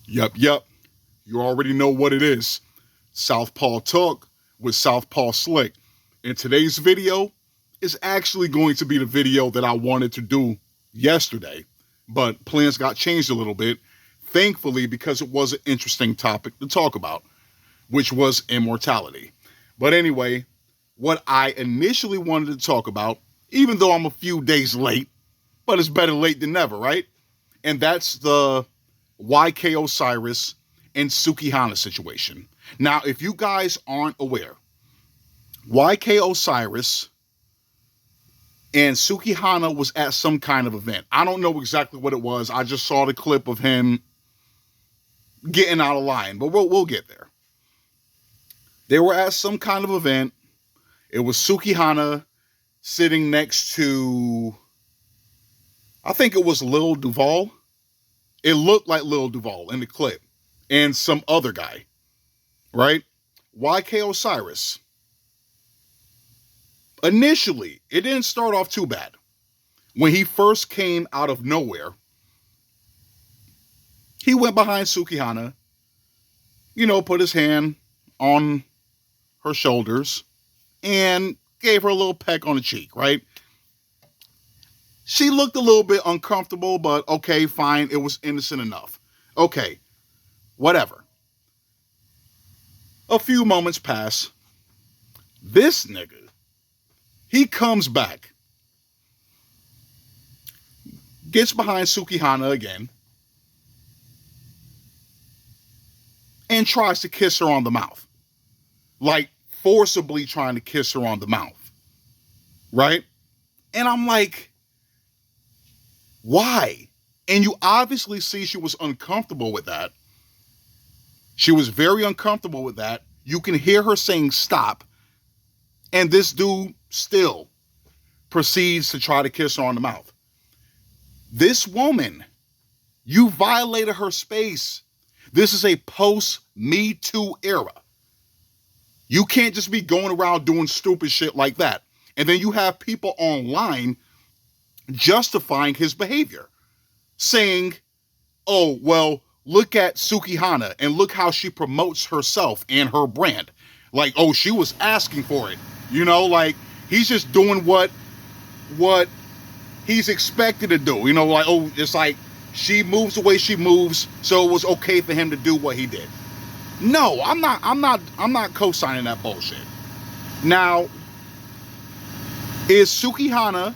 Yep. You already know what it is. Southpaw Talk with Southpaw Slick. And today's video is actually going to be the video that I wanted to do yesterday, but plans got changed a little bit, thankfully, because it was an interesting topic to talk about, which was immortality. But anyway, what I initially wanted to talk about, even though I'm a few days late, but it's better late than never, right? And that's the YK Osiris and Sukihana situation. Now, if you guys aren't aware, YK Osiris and Sukihana was at some kind of event. I don't know exactly what it was. I just saw the clip of him getting out of line, but we'll get there. They were at some kind of event. It was Sukihana sitting next to, I think it was Lil Duval. It looked like Lil Duval in the clip. And some other guy, right? YK Osiris. Initially, it didn't start off too bad. When he first came out of nowhere, he went behind Sukihana, put his hand on her shoulders and gave her a little peck on the cheek, right? She looked a little bit uncomfortable, but okay, fine. It was innocent enough. Okay, whatever. A few moments pass. This nigga, he comes back, gets behind Sukihana again, and tries to kiss her on the mouth. Like, forcibly trying to kiss her on the mouth. Right? And I'm like, why? And you obviously see she was uncomfortable with that. She was very uncomfortable with that. You can hear her saying stop. And this dude still proceeds to try to kiss her on the mouth. This woman, you violated her space. This is a post-Me Too era. You can't just be going around doing stupid shit like that. And then you have people online justifying his behavior, saying, oh, well, look at Sukihana and look how she promotes herself and her brand. Like, oh, she was asking for it. Like, he's just doing what he's expected to do. Like, oh, it's like she moves the way she moves, so it was okay for him to do what he did. No, I'm not co-signing that bullshit. Now, is Sukihana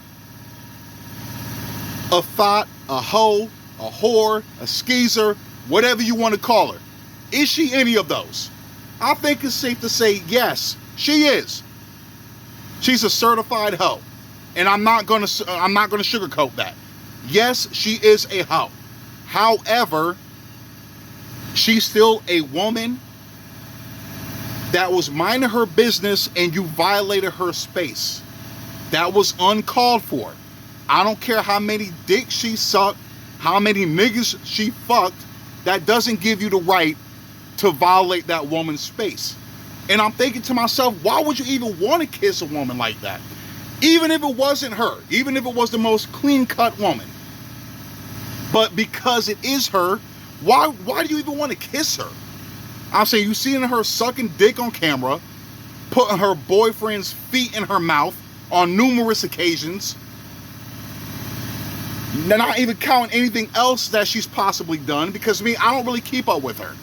a thought, a hoe, a whore, a skeezer, whatever you want to call her? Is she any of those? I think it's safe to say yes, she is. She's a certified hoe. And I'm not gonna sugarcoat that. Yes, she is a hoe. However, she's still a woman that was minding her business and you violated her space. That was uncalled for. I don't care how many dicks she sucked, how many niggas she fucked, that doesn't give you the right to violate that woman's space. And I'm thinking to myself, why would you even want to kiss a woman like that? Even if it wasn't her, even if it was the most clean-cut woman. But because it is her, why do you even want to kiss her? I'm saying, you seeing her sucking dick on camera, putting her boyfriend's feet in her mouth on numerous occasions, not even counting anything else that she's possibly done, because I don't really keep up with her.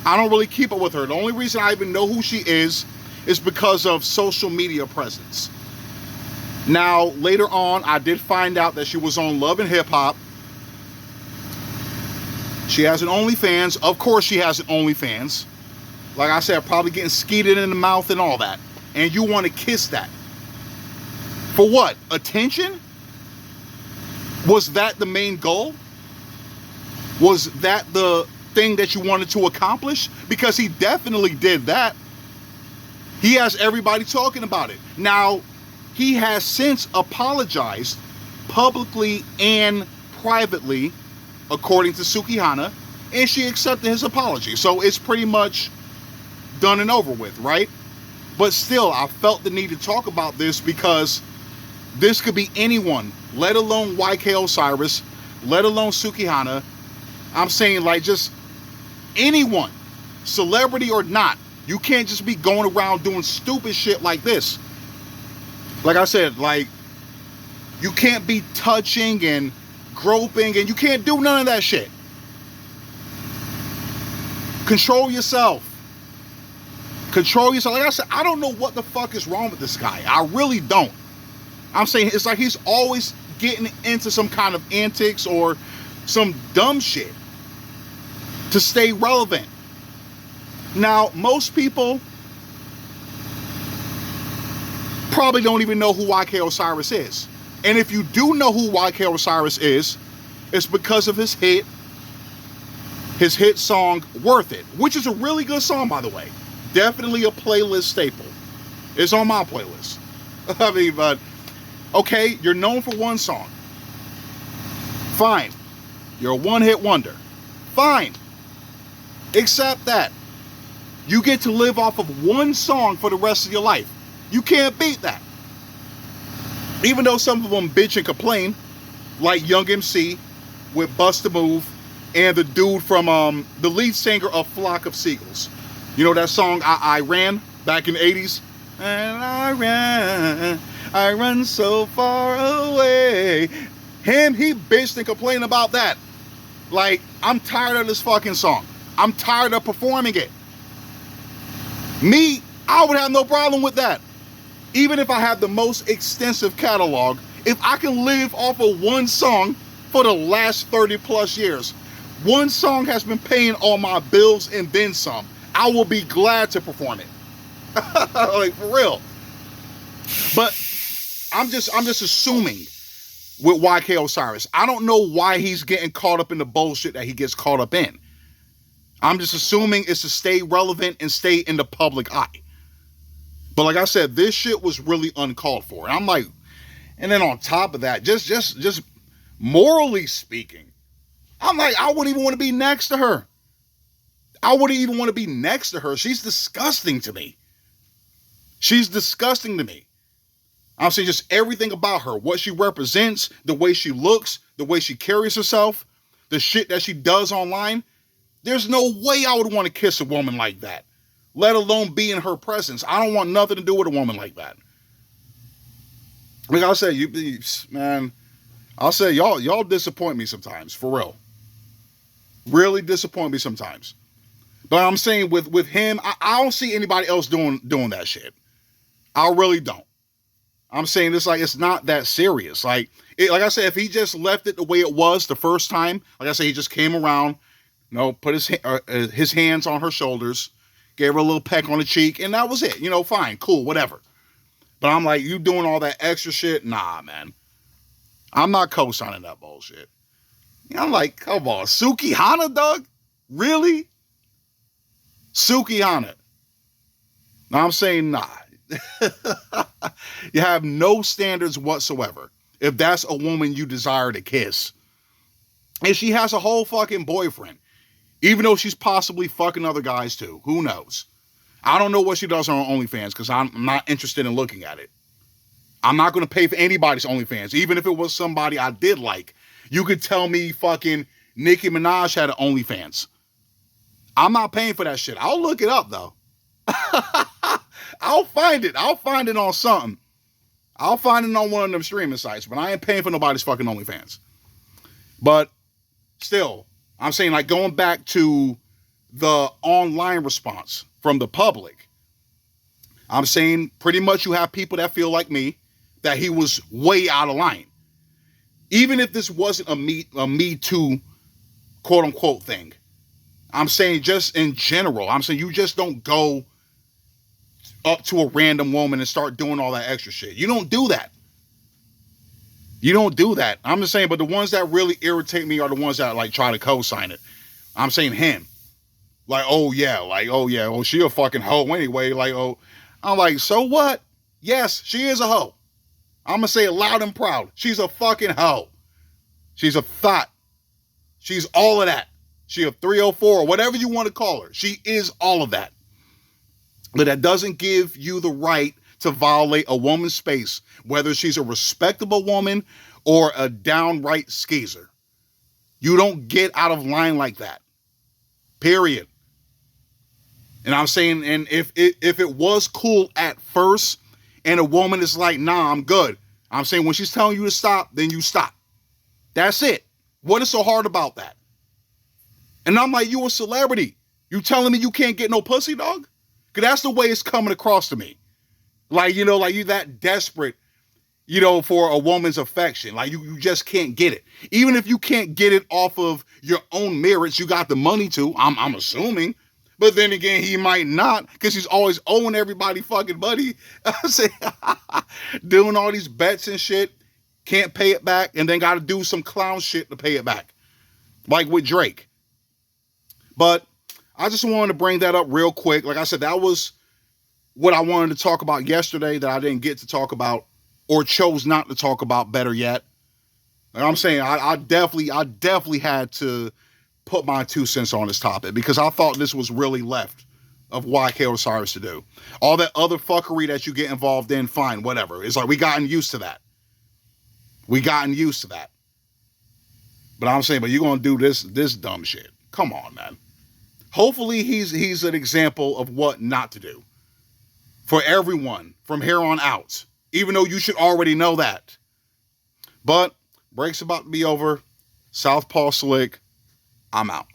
The only reason I even know who she is because of social media presence. Now, later on, I did find out that she was on Love and Hip Hop. She has an OnlyFans. Of course she has an OnlyFans. Like I said, probably getting skeeted in the mouth and all that. And you want to kiss that. For what? Attention? Was that the main goal? Was that the thing that you wanted to accomplish? Because he definitely did that. He has everybody talking about it. Now, he has since apologized publicly and privately, according to Sukihana, and she accepted his apology. So it's pretty much done and over with, right? But still, I felt the need to talk about this because this could be anyone, let alone YK Osiris, let alone Sukihana. I'm saying, like, just anyone, celebrity or not, you can't just be going around doing stupid shit like this. Like I said, like, you can't be touching and groping, and you can't do none of that shit. Control yourself. Control yourself. Like I said, I don't know what the fuck is wrong with this guy. I really don't. I'm saying it's like he's always getting into some kind of antics or some dumb shit to stay relevant. Now, most people probably don't even know who YK Osiris is. And if you do know who YK Osiris is, it's because of his hit song, Worth It, which is a really good song, by the way. Definitely a playlist staple. It's on my playlist. I mean, but, okay, you're known for one song. Fine. You're a one-hit wonder. Fine. Accept that. You get to live off of one song for the rest of your life. You can't beat that. Even though some of them bitch and complain, like Young MC with Bust a Move and the dude from the lead singer of Flock of Seagulls. You know that song I Ran back in the 80s? And I run so far away. He bitched and complained about that. Like, I'm tired of this fucking song. I'm tired of performing it. Me, I would have no problem with that. Even if I have the most extensive catalog, if I can live off of one song for the last 30 plus years, one song has been paying all my bills and then some, I will be glad to perform it. Like, for real. But I'm just assuming with YK Osiris. I don't know why he's getting caught up in the bullshit that he gets caught up in. I'm just assuming it's to stay relevant and stay in the public eye. But like I said, this shit was really uncalled for. And I'm like, and then on top of that, just morally speaking, I'm like, I wouldn't even want to be next to her. I wouldn't even want to be next to her. She's disgusting to me. She's disgusting to me. I'm saying just everything about her, what she represents, the way she looks, the way she carries herself, the shit that she does online. There's no way I would want to kiss a woman like that, let alone be in her presence. I don't want nothing to do with a woman like that. Like I said, man, I'll say y'all disappoint me sometimes, for real. Really disappoint me sometimes. But I'm saying with him, I don't see anybody else doing that shit. I really don't. I'm saying this like it's not that serious. Like I said, if he just left it the way it was the first time, like I said, he just came around, you know, put his hands on her shoulders, gave her a little peck on the cheek, and that was it. You know, fine, cool, whatever. But I'm like, you doing all that extra shit? Nah, man. I'm not co-signing that bullshit. You know, I'm like, come on, Sukihana, dog? Really? Sukihana. Now I'm saying, nah. You have no standards whatsoever if that's a woman you desire to kiss. And she has a whole fucking boyfriend. Even though she's possibly fucking other guys too. Who knows? I don't know what she does on her OnlyFans because I'm not interested in looking at it. I'm not going to pay for anybody's OnlyFans. Even if it was somebody I did like. You could tell me fucking Nicki Minaj had an OnlyFans. I'm not paying for that shit. I'll look it up though. I'll find it. I'll find it on something. I'll find it on one of them streaming sites, but I ain't paying for nobody's fucking OnlyFans. But still, I'm saying like going back to the online response from the public, I'm saying pretty much you have people that feel like me, that he was way out of line. Even if this wasn't a Me Too quote unquote thing, I'm saying just in general, I'm saying you just don't go up to a random woman and start doing all that extra shit. You don't do that. You don't do that. I'm just saying, but the ones that really irritate me are the ones that like try to co-sign it. I'm saying him. Like, oh yeah, well, she a fucking hoe anyway. Like, oh, I'm like, so what? Yes, she is a hoe. I'm gonna say it loud and proud. She's a fucking hoe. She's a thought. She's all of that. She a 304 or whatever you want to call her. She is all of that. But that doesn't give you the right to violate a woman's space, whether she's a respectable woman or a downright skeezer. You don't get out of line like that. Period. And I'm saying, and if it was cool at first, and a woman is like, nah, I'm good. I'm saying when she's telling you to stop, then you stop. That's it. What is so hard about that? And I'm like, you a celebrity. You telling me you can't get no pussy, dog? Because that's the way it's coming across to me. Like, you know, like you that desperate, you know, for a woman's affection. Like you just can't get it. Even if you can't get it off of your own merits, you got the money to, I'm assuming. But then again, he might not, because he's always owing everybody fucking money. Doing all these bets and shit, can't pay it back, and then got to do some clown shit to pay it back. Like with Drake. But I just wanted to bring that up real quick. Like I said, that was what I wanted to talk about yesterday that I didn't get to talk about, or chose not to talk about, better yet. Like I'm saying, I definitely had to put my 2 cents on this topic because I thought this was really left of YK Osiris to do. All that other fuckery that you get involved in, fine, whatever. It's like we gotten used to that. But I'm saying, but you're gonna do this dumb shit. Come on, man. Hopefully he's an example of what not to do. For everyone from here on out. Even though you should already know that. But break's about to be over. Southpaw Slick. I'm out.